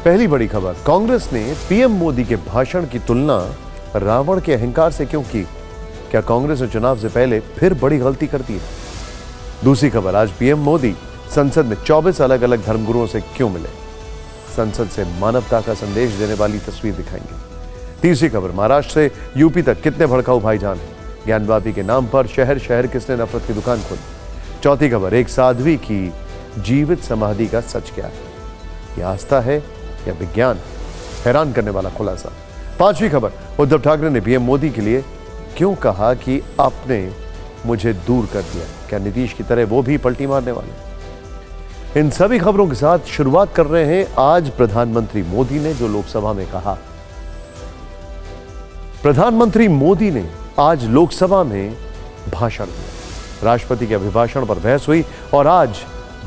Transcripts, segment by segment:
पहली बड़ी खबर, कांग्रेस ने पीएम मोदी के भाषण की तुलना रावण के अहंकार से क्यों की? क्या कांग्रेस ने चुनाव से पहले फिर बड़ी गलती कर दी है? दूसरी खबर, आज पीएम मोदी संसद में 24 अलग अलग धर्मगुरुओं से क्यों मिले? संसद से मानवता का संदेश देने वाली तस्वीर दिखाएंगे। तीसरी खबर, महाराष्ट्र से यूपी तक कितने भड़काऊ भाईजान हैं? ज्ञानवापी के नाम पर शहर शहर किसने नफरत की दुकान खोली? चौथी खबर, एक साध्वी की जीवित समाधि का सच क्या है? यह आस्था है या विज्ञान? हैरान करने वाला खुलासा। पांचवी खबर, उद्धव ठाकरे ने पीएम मोदी के लिए क्यों कहा कि आपने मुझे दूर कर दिया? क्या नीतीश की तरह वो भी पलटी मारने वाले? इन सभी खबरों के साथ शुरुआत कर रहे हैं आज प्रधानमंत्री मोदी ने जो लोकसभा में कहा। प्रधानमंत्री मोदी ने आज लोकसभा में भाषण दिया। राष्ट्रपति के अभिभाषण पर बहस हुई और आज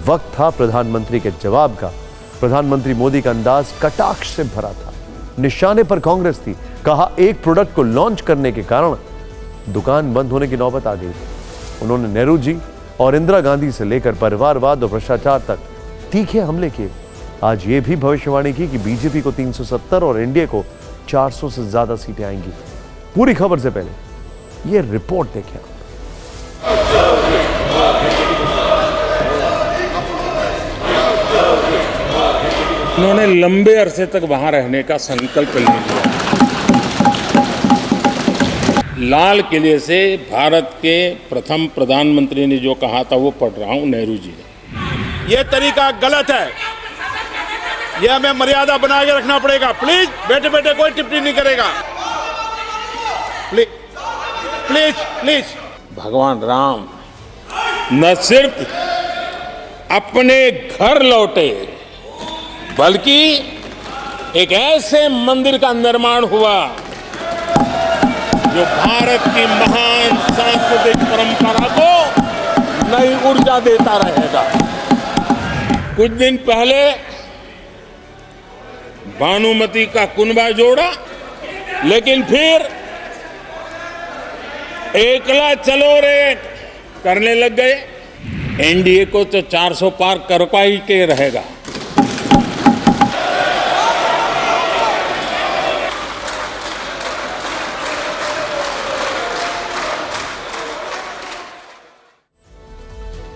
वक्त था प्रधानमंत्री के जवाब का। प्रधानमंत्री मोदी का अंदाज कटाक्ष से भरा था। निशाने पर कांग्रेस थी। कहा, एक प्रोडक्ट को लॉन्च करने के कारण दुकान बंद होने की नौबत आ गई। उन्होंने नेहरू जी और इंदिरा गांधी से लेकर परिवारवाद और भ्रष्टाचार तक तीखे हमले किए। आज ये भी भविष्यवाणी की कि बीजेपी को 370 और एनडीए को 400 से ज्यादा सीटें आएंगी। पूरी खबर से पहले ये रिपोर्ट देखें। उन्होंने लंबे अरसे तक वहां रहने का संकल्प ले लिया। लाल किले से भारत के प्रथम प्रधानमंत्री ने जो कहा था वो पढ़ रहा हूं, नेहरू जी ने। ये तरीका गलत है, यह हमें मर्यादा बना के रखना पड़ेगा। प्लीज बैठे बैठे कोई टिप्पणी नहीं करेगा। Please please please. भगवान राम न सिर्फ अपने घर लौटे बल्कि एक ऐसे मंदिर का निर्माण हुआ जो भारत की महान सांस्कृतिक परंपरा को नई ऊर्जा देता रहेगा। कुछ दिन पहले भानुमति का कुनबा जोड़ा, लेकिन फिर एकला चलो रे करने लग गए। एनडीए को तो 400 पार कर पाई के रहेगा।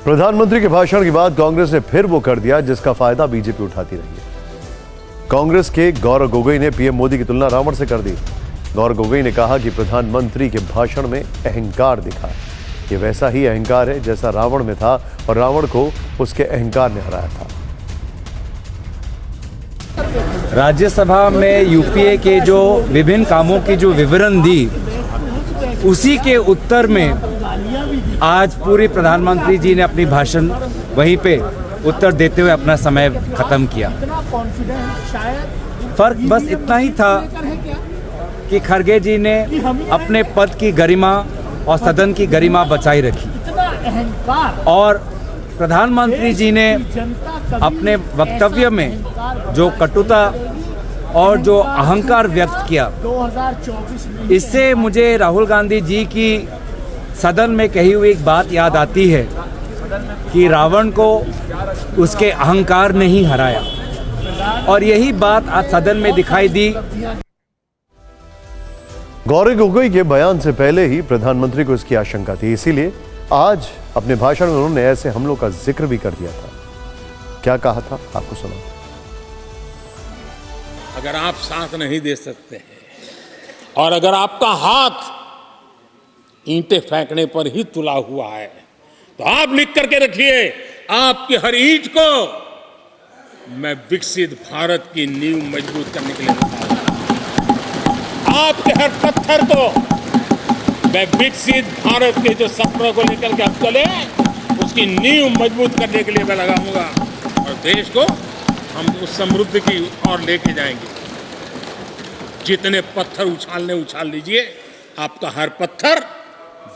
प्रधानमंत्री के भाषण के बाद कांग्रेस ने फिर वो कर दिया जिसका फायदा बीजेपी उठाती रही है। कांग्रेस के गौरव गोगोई ने पीएम मोदी की तुलना रावण से कर दी। गौरव गोगोई ने कहा कि प्रधानमंत्री के भाषण में अहंकार दिखा। ये वैसा ही अहंकार है जैसा रावण में था और रावण को उसके अहंकार ने हराया था। राज्यसभा में यूपीए के जो विभिन्न कामों की जो विवरण दी, उसी के उत्तर में आज पूरी प्रधानमंत्री जी ने अपनी भाषण वहीं पे उत्तर देते हुए अपना समय खत्म किया। फर्क बस इतना ही था कि खड़गे जी ने अपने पद की गरिमा और सदन की गरिमा बचाई रखी और प्रधानमंत्री जी ने अपने वक्तव्य में जो कटुता और जो अहंकार व्यक्त किया, इससे मुझे राहुल गांधी जी की सदन में कही हुई एक बात याद आती है कि रावण को उसके अहंकार ने ही हराया, और यही बात आज सदन में दिखाई दी। गौरव गोगोई के बयान से पहले ही प्रधानमंत्री को इसकी आशंका थी, इसीलिए आज अपने भाषण में उन्होंने ऐसे हमलों का जिक्र भी कर दिया था। क्या कहा था आपको सुना। अगर आप साथ नहीं दे सकते हैं और अगर आपका हाथ ईंटें फेंकने पर ही तुला हुआ है तो आप लिख करके रखिए, आपकी हर ईंट को मैं विकसित भारत की नींव मजबूत करने के लिए लगाऊंगा। आपके हर पत्थर को मैं विकसित भारत के जो सपनों को लेकर के आप चले उसकी नींव मजबूत करने के लिए मैं लगाऊंगा और देश को हम उस समृद्धि की ओर लेके जाएंगे। जितने पत्थर उछाल लीजिए, आपका हर पत्थर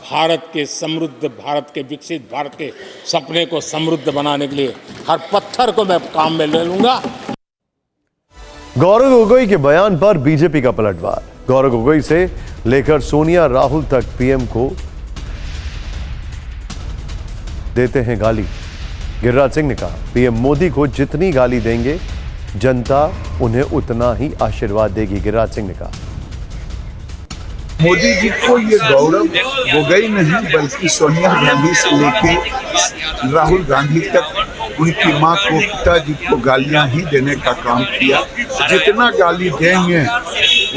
भारत के समृद्ध, भारत के विकसित भारत के सपने को समृद्ध बनाने के लिए हर पत्थर को मैं काम में ले लूंगा। गौरव गोगोई के बयान पर बीजेपी का पलटवार। गौरव गोगोई से लेकर सोनिया राहुल तक पीएम को देते हैं गाली। गिरिराज सिंह ने कहा, पीएम मोदी को जितनी गाली देंगे जनता उन्हें उतना ही आशीर्वाद देगी, गिरिराज सिंह ने कहा। मोदी जी को ये गौरव गोगोई नहीं बल्कि सोनिया गांधी से लेके राहुल गांधी तक उनकी मां को, पिताजी को गालियां ही देने का काम किया। जितना गाली देंगे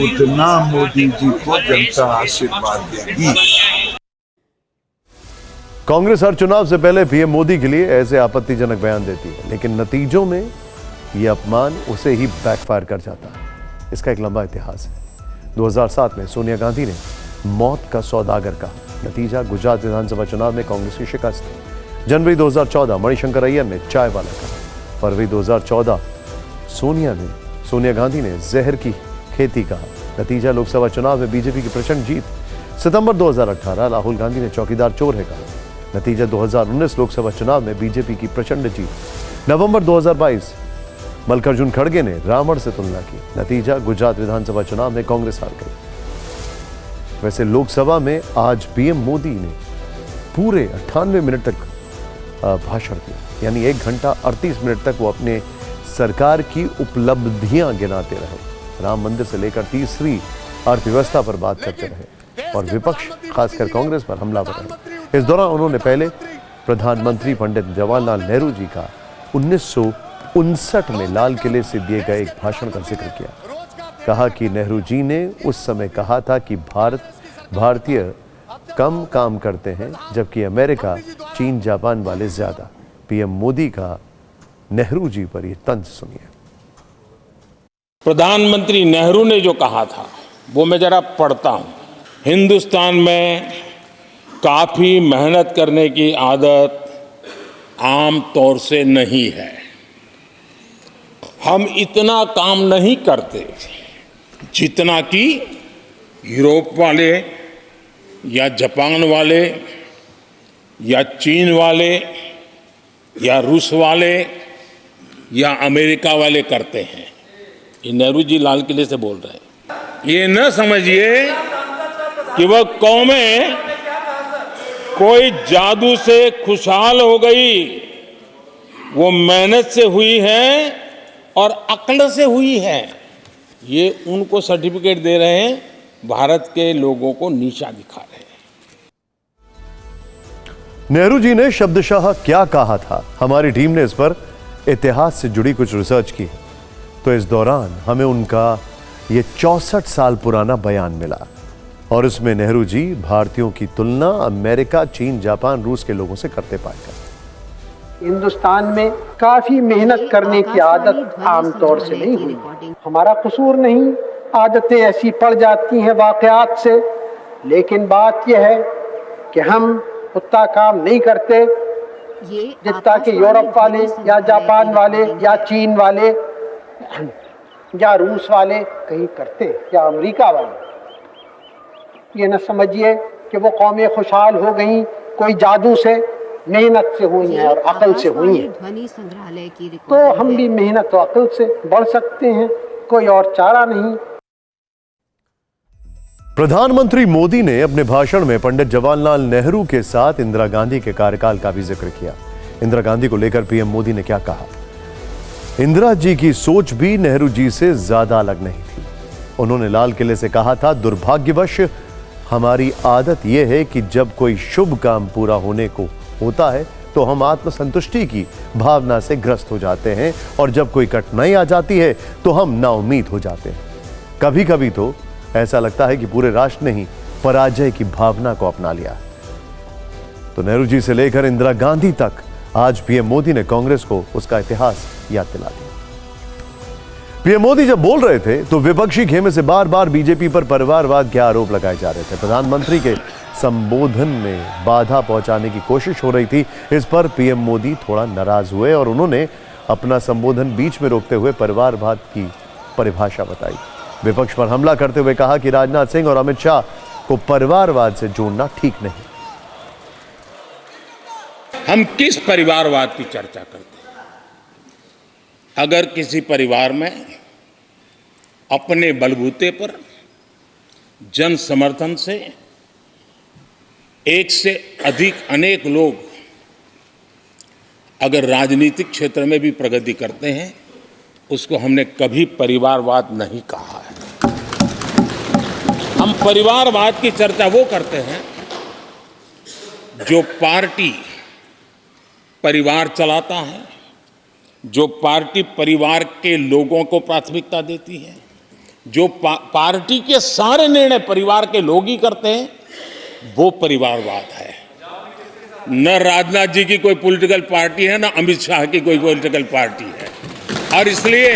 उतना मोदी जी को जनता आशीर्वाद देगी। कांग्रेस हर चुनाव से पहले पीएम मोदी के लिए ऐसे आपत्तिजनक बयान देती है, लेकिन नतीजों में यह अपमान उसे ही बैकफायर कर जाता है। इसका एक लंबा इतिहास है। 2007 में सोनिया गांधी ने मौत का सौदागर कहा। नतीजा गुजरात विधानसभा चुनाव में कांग्रेस की शिकस्त। जनवरी 2014 मणिशंकर अय्यर ने चाय वाला कहा। फरवरी 2014 सोनिया गांधी ने जहर की खेती कहा। नतीजा लोकसभा चुनाव में बीजेपी की प्रचंड जीत। सितंबर 2018 राहुल गांधी ने चौकीदार चोर है कहा। नतीजा 2019 लोकसभा चुनाव में बीजेपी की प्रचंड जीत। नवंबर 2022 मल्लिकार्जुन खड़गे ने रावण से तुलना की। नतीजा गुजरात विधानसभा चुनाव में कांग्रेस हार गई। वैसे लोकसभा में आज पीएम मोदी ने पूरे 98 मिनट तक भाषण दिया, यानी 1 घंटा 38 मिनट तक वो अपने सरकार की उपलब्धियां गिनाते रहे। राम मंदिर से लेकर तीसरी अर्थव्यवस्था पर बात करते रहे और विपक्ष खासकर कांग्रेस पर हमलावर रहे। इस दौरान उन्होंने पहले प्रधानमंत्री पंडित जवाहरलाल नेहरू जी का 1959 में लाल किले से दिए गए एक भाषण का जिक्र किया। कहा कि नेहरू जी ने उस समय कहा था कि भारतीय कम काम करते हैं जबकि अमेरिका, चीन, जापान वाले ज्यादा। पीएम मोदी का नेहरू जी पर यह तंज सुनिए। प्रधानमंत्री नेहरू ने जो कहा था वो मैं जरा पढ़ता हूं। हिंदुस्तान में काफी मेहनत करने की आदत आम तौर से नहीं है। हम इतना काम नहीं करते जितना कि यूरोप वाले या जापान वाले या चीन वाले या रूस वाले या अमेरिका वाले करते हैं। ये नेहरू जी लाल किले से बोल रहे हैं। ये न समझिए कि वह कौमें कोई जादू से खुशहाल हो गई। वो मेहनत से हुई है और अक्ल से हुई है। ये उनको सर्टिफिकेट दे रहे हैं, भारत के लोगों को नीचा दिखा रहे हैं। नेहरू जी ने शब्दशः क्या कहा था, हमारी टीम ने इस पर इतिहास से जुड़ी कुछ रिसर्च की, तो इस दौरान हमें उनका ये 64 साल पुराना बयान मिला और इसमें नेहरू जी भारतीयों की तुलना अमेरिका, चीन, जापान, रूस के लोगों से करते पाए गए। हिंदुस्तान में काफी मेहनत करने की आदत आमतौर से नहीं हुई। हमारा कसूर नहीं, आदतें ऐसी पड़ जाती हैं वाकयात से। लेकिन बात यह है कि हम उतना काम नहीं करते जितना कि यूरोप वाले या जापान वाले या चीन वाले या रूस वाले कहीं करते या अमेरिका वाले। ये न समझिए कि वो कौमें खुशहाल हो गई कोई जादू से, मेहनत से हुई है और अकल से हुई है। तो हम भी मेहनत और अकल से बढ़ सकते हैं, कोई और चारा नहीं। प्रधानमंत्री मोदी ने अपने भाषण में पंडित जवाहरलाल नेहरू के साथ इंदिरा गांधी के कार्यकाल का भी जिक्र किया। इंदिरा गांधी को लेकर पीएम मोदी ने क्या कहा? इंदिरा जी की सोच भी नेहरू जी से ज्यादा अलग नहीं थी। उन्होंने लाल किले से कहा था, दुर्भाग्यवश हमारी आदत यह है कि जब कोई शुभ काम पूरा होने को होता है तो हम आत्मसंतुष्टि की भावना से ग्रस्त हो जाते हैं और जब कोई कठिनाई आ जाती है तो हम नाउम्मीद हो जाते हैं। कभी कभी तो ऐसा लगता है कि पूरे राष्ट्र ने ही पराजय की भावना को अपना लिया। तो नेहरू जी से लेकर इंदिरा गांधी तक आज पीएम मोदी ने कांग्रेस को उसका इतिहास याद दिला दिया। पीएम मोदी जब बोल रहे थे तो विपक्षी खेमे से बार बार बीजेपी पर परिवारवाद के आरोप लगाए जा रहे थे। प्रधानमंत्री के संबोधन में बाधा पहुंचाने की कोशिश हो रही थी। इस पर पीएम मोदी थोड़ा नाराज हुए और उन्होंने अपना संबोधन बीच में रोकते हुए परिवारवाद की परिभाषा बताई। विपक्ष पर हमला करते हुए कहा कि राजनाथ सिंह और अमित शाह को परिवारवाद से जोड़ना ठीक नहीं। हम किस परिवारवाद की चर्चा करते हैं? अगर किसी परिवार में अपने बलबूते पर जन समर्थन से एक से अधिक अनेक लोग अगर राजनीतिक क्षेत्र में भी प्रगति करते हैं, उसको हमने कभी परिवारवाद नहीं कहा है। हम परिवारवाद की चर्चा वो करते हैं जो पार्टी परिवार चलाता है, जो पार्टी परिवार के लोगों को प्राथमिकता देती है, जो पार्टी के सारे निर्णय परिवार के लोग ही करते हैं, वो परिवारवाद है। न राजनाथ जी की कोई पॉलिटिकल पार्टी है, न अमित शाह की कोई पॉलिटिकल पार्टी है। और इसलिए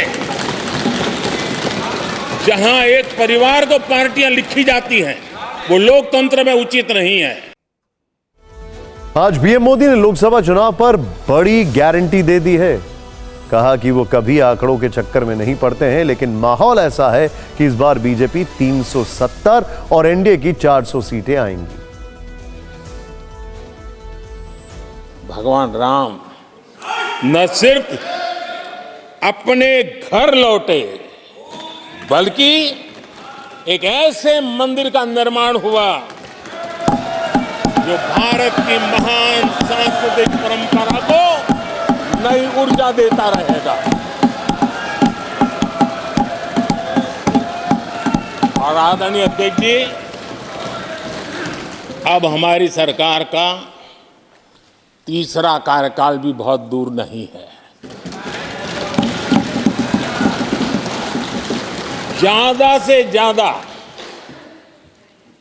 जहां एक परिवार को पार्टियां लिखी जाती हैं, वो लोकतंत्र में उचित नहीं है। आज पीएम मोदी ने लोकसभा चुनाव पर बड़ी गारंटी दे दी है। कहा कि वो कभी आंकड़ों के चक्कर में नहीं पड़ते हैं, लेकिन माहौल ऐसा है कि इस बार बीजेपी 370 और एनडीए की 400 सीटें आएंगी। भगवान राम न सिर्फ अपने घर लौटे, बल्कि एक ऐसे मंदिर का निर्माण हुआ जो भारत की महान सांस्कृतिक परंपरा को नई ऊर्जा देता रहेगा। और आदरणीय अध्यक्ष जी, अब हमारी सरकार का तीसरा कार्यकाल भी बहुत दूर नहीं है। ज्यादा से ज्यादा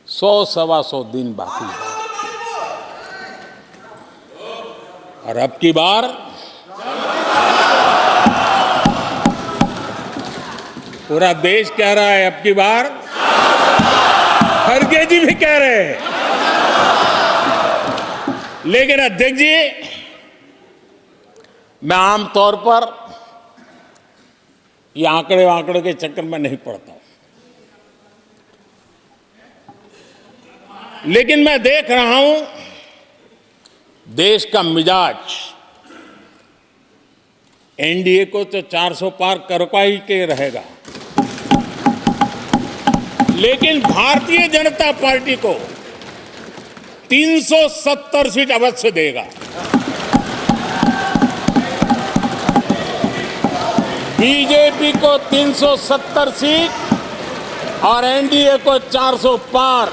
100-125 दिन बाकी है। और अब की बार पूरा देश कह रहा है, अब की बार खड़गे जी भी कह रहे हैं। लेकिन अध्यक्ष जी, मैं आमतौर पर ये आंकड़े के चक्कर में नहीं पड़ता हूं, लेकिन मैं देख रहा हूं देश का मिजाज एनडीए को तो 400 पार करवा ही के रहेगा, लेकिन भारतीय जनता पार्टी को 370 सीट अवश्य देगा। बीजेपी को 370 सीट और एनडीए को 400 पार